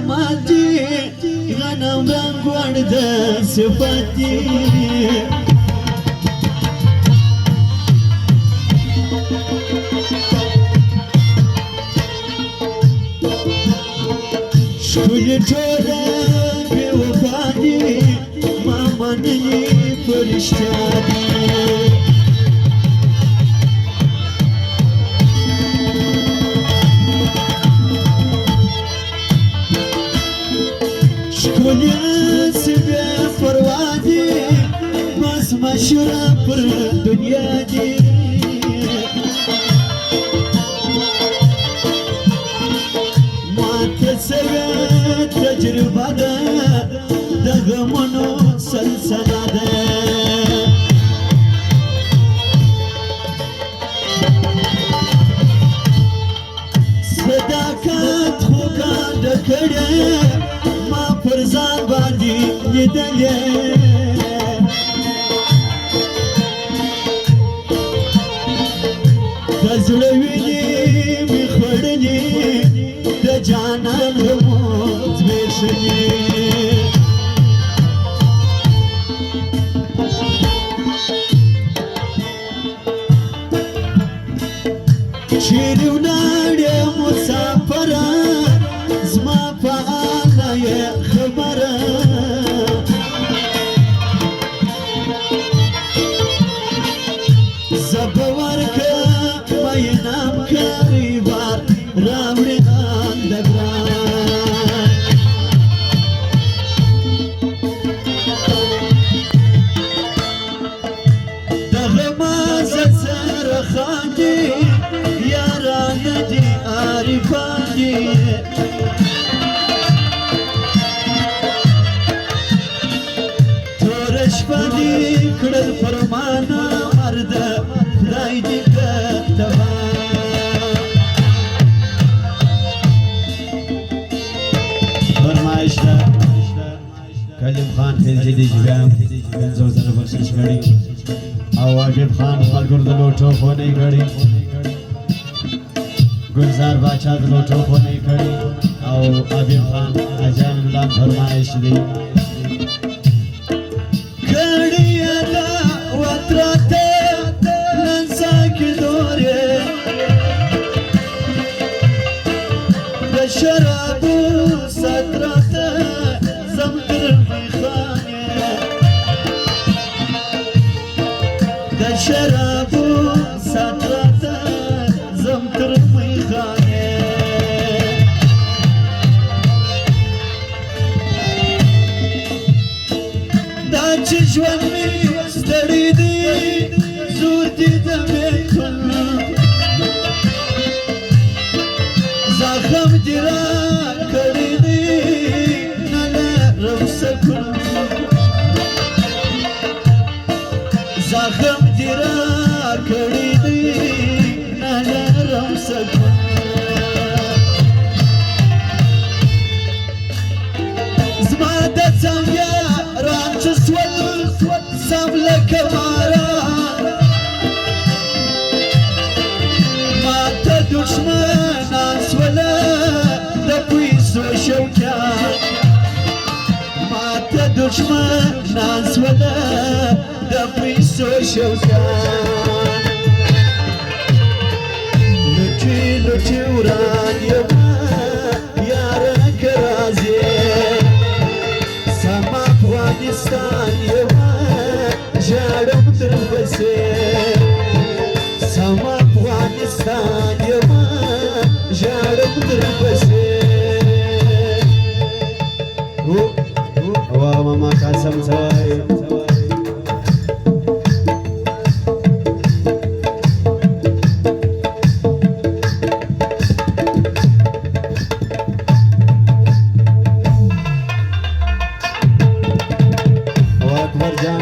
کماتي غنم رنگ ورد صفاتي شکل تولا بوفادي ما مني فرشتادي شكون سبع فروادي بس مشهورة في الدنيا دي ما تسويت تجربة دغمنو سلسلة صداقت خوكا دكري ما فرزان باندي يدلي دزلويني مخورني دجانان هموت بيشني شيري وناري مسافرة زما فعلا يا خبرة زبورك ما ينام كريبار رامري عندقران دغمازة سرخاندي يا راندي عارفاندي شپدي کړل فرمانه مرد خدای دې کتبا فرمایش ده کلیم خان خلجي دي جوام بنزو زنه بخشش کړي او واجب خان خلګر د لوټو خونې کړي گلزار باچا د لوټو خونې کړي او ابي خان اجان ملان فرمایش دي شرابو سترته زمتر میخانه ده شرابو سترته زمتر میخانه دا چه ژوند می ستړی دی زور دې د بیتون زخم دې را کړی دی نه لرم سکون زخم دې را کړی دی نه لرم سکون زما د څنګه رام چې سول سم لکه باران ما ته دشمنان سوله د پیسو شوکیان ما ته دشمنان سوله د پیسو شوکیان لوټي لوټي وران یمه یاره که راځې سم افغانستان یمه ژاړم درپسې سم افغانستان یمه ژاړم درپسې وا ماما قسم سوای اکبر جان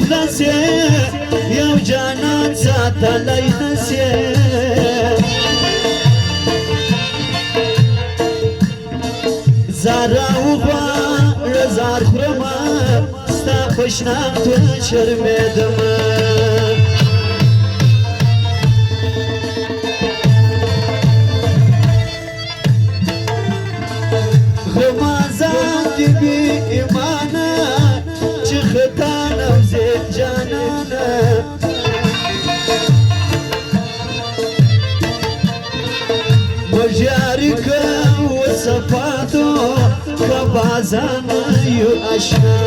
مفلسي يو جانان ساتلي نسي زارا وغوار زار خرما ستا خوشنام تو شرميدم غمازان دي بي ايمانا چه خطانا وزيد جانانا مجاركا وصفاتو كبازان يو اشنا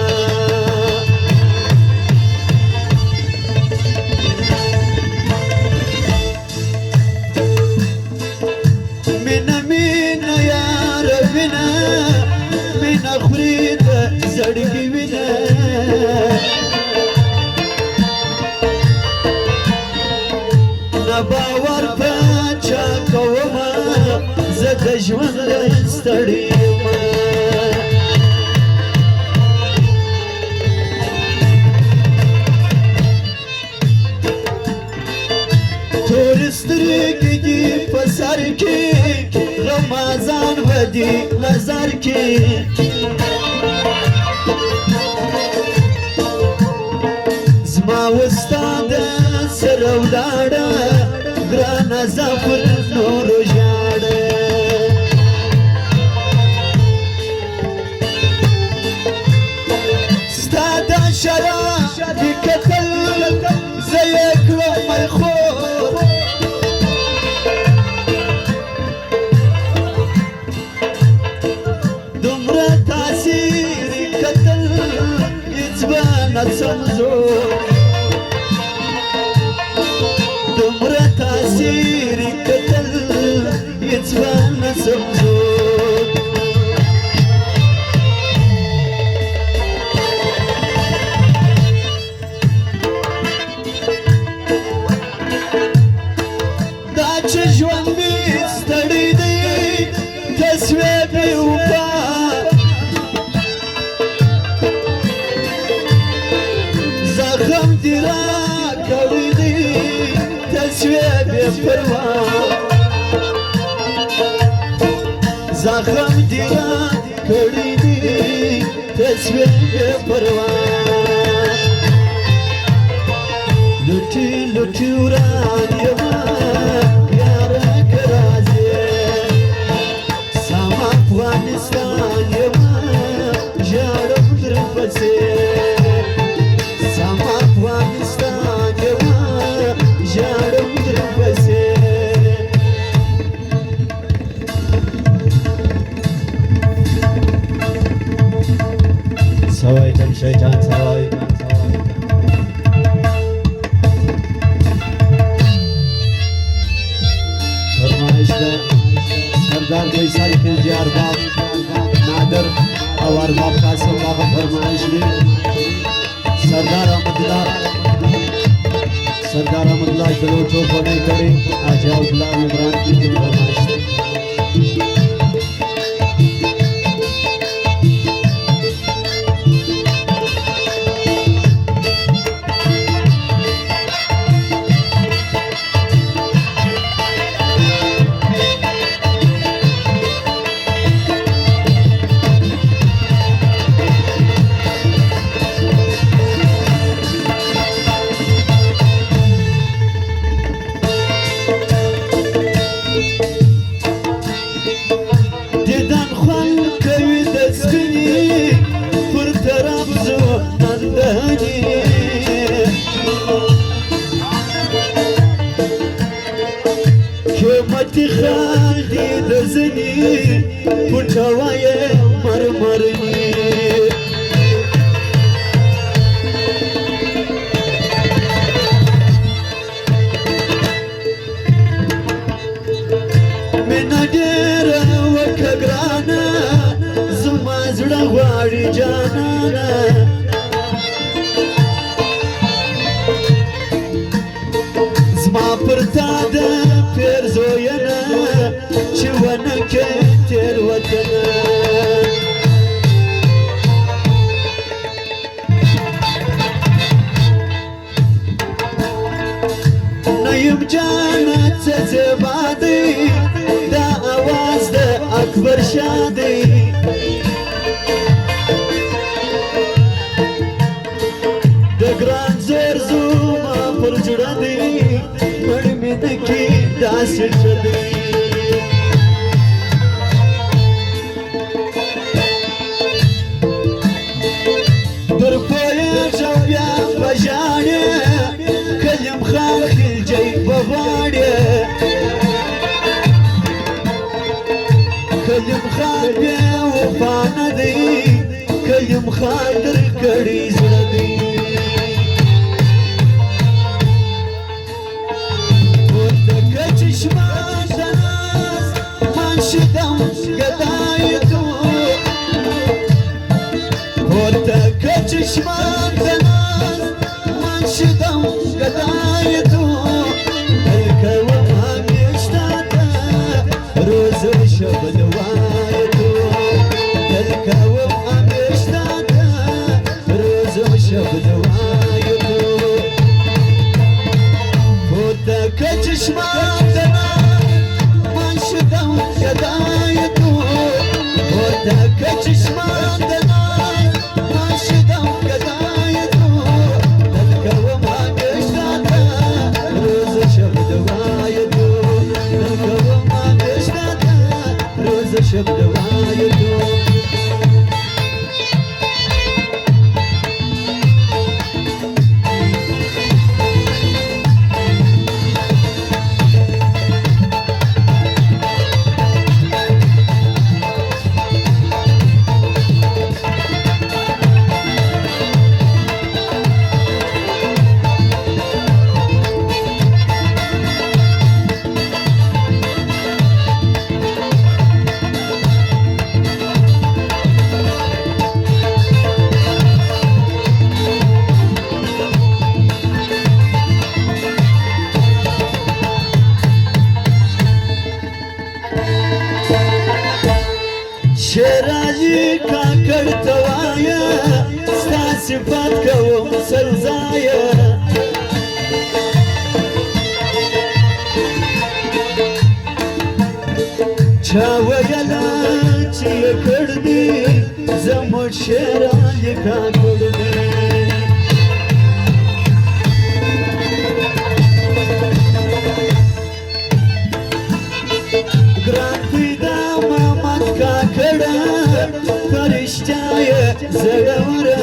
من يا ربنا من اخريد زړګي وینه نباور پچا کوما زد ژوند ستړی ما تورسترګي دی پسر کې رمضان ودی نظر کې زما استاد سره ولاړه ګرانه زفر نور ژاړه ستا د شراب کتل زه یې کړم میخور دومره تاثیر کتل هېڅ به نه سمزو دومره تاثیر کتل هېڅ به نه سمزو دا چې ژوند مې ستړی دی تسوې بې وفا زخم دې راکړی دی تسوې بې پروا زخم دې راکړی دی تسوې بې پروا لوټي لوټي وران یما یاره کرازي سم افغانستان یما ژړم درپسې سم افغانستان یما ژړم درپسې سوای تم شیطان سوای सरदार फैसल खिलजी अरबाब नादर और अरबाब कासिम बाबा फरमाइश में सरदार अहमदुल्लाह जलोटो होने करे आजाउल्लाह इमरान की फरमाइश قیمتی خاندی دزنی پوچوای مرمرنی من ډېر وکه ګرانه زما زړه غواړي جانانه زما پر تا د پیر زوینه چې ونه کې تېروتنه یم جانت زبادی دا آواز دا اکبر شادی دا گران زور زوما پر جڑا دی مڑمی دکی دا سٹ دی در پویش او بیا بجانی کلیم خان خیل جای بواری کلیم خان بیا وفا ندی کلیم خان در کڑی زردی ورده چشمان دناز من شدم گدای تو ورده چشمان دناز من شدم گدای تو الکوم همیشتاتا روز و شب دوای تو الکوم همیشتاتا روز و شب دوای تو ورده چشمان دناز من شدم گدای تو ورده چشمان دناز من شدم گدای تو الکوم همیشتاتا روز و شب دوای تو الکوم همیشتاتا روز و شب دوای تو شراجی کاکڑ توایا ستا صفات کوم سرزایا چا ویلا چی کردی زموږ شراجی کاکڑ دی گران پیدا مامت کاکڑا فرشتای زړوره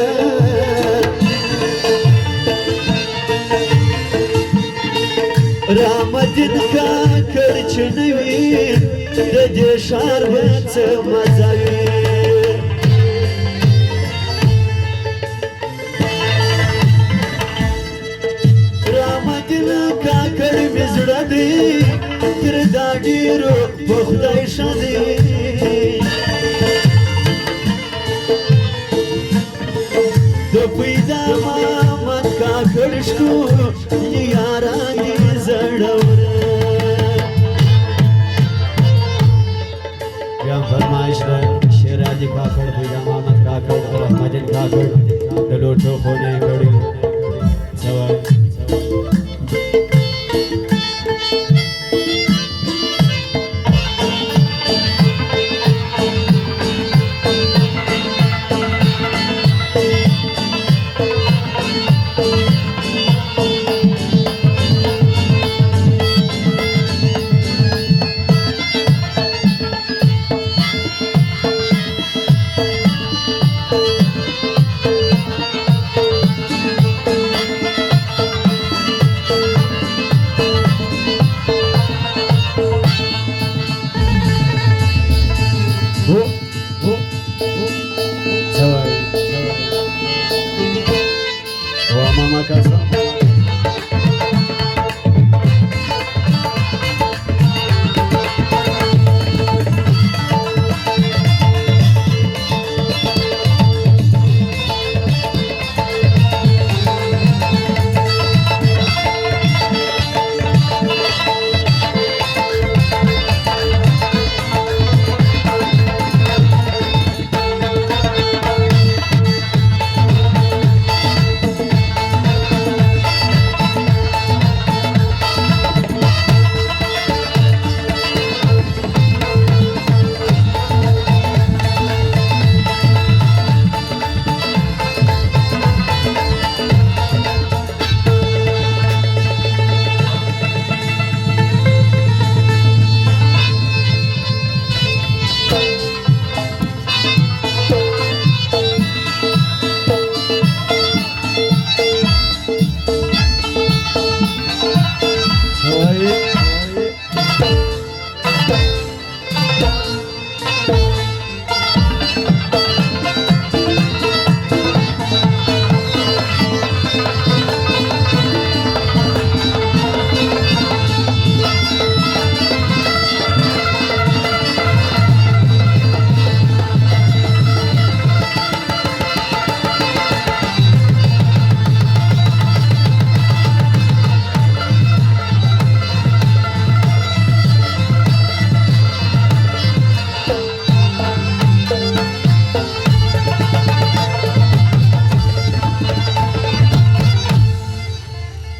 رامدین کاکړ چې نه وي د دې ښار به څه مزه وي رامدین کاکړ مې